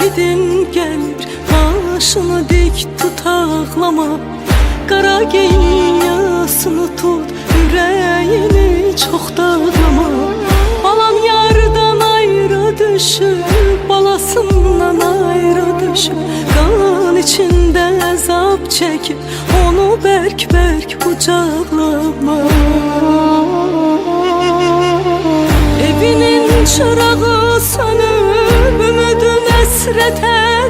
şehidin gelir, başını dik tut ağlama. Qara giyin yasını tut, ürəyini çox dağlama. Balam yardan ayrı düşüb, balasından ayrı düşüb, qan içində əzab çəkib, onu bərk-bərk qucaqlama. Evinin çırağı sönüb, ümidin əsrətə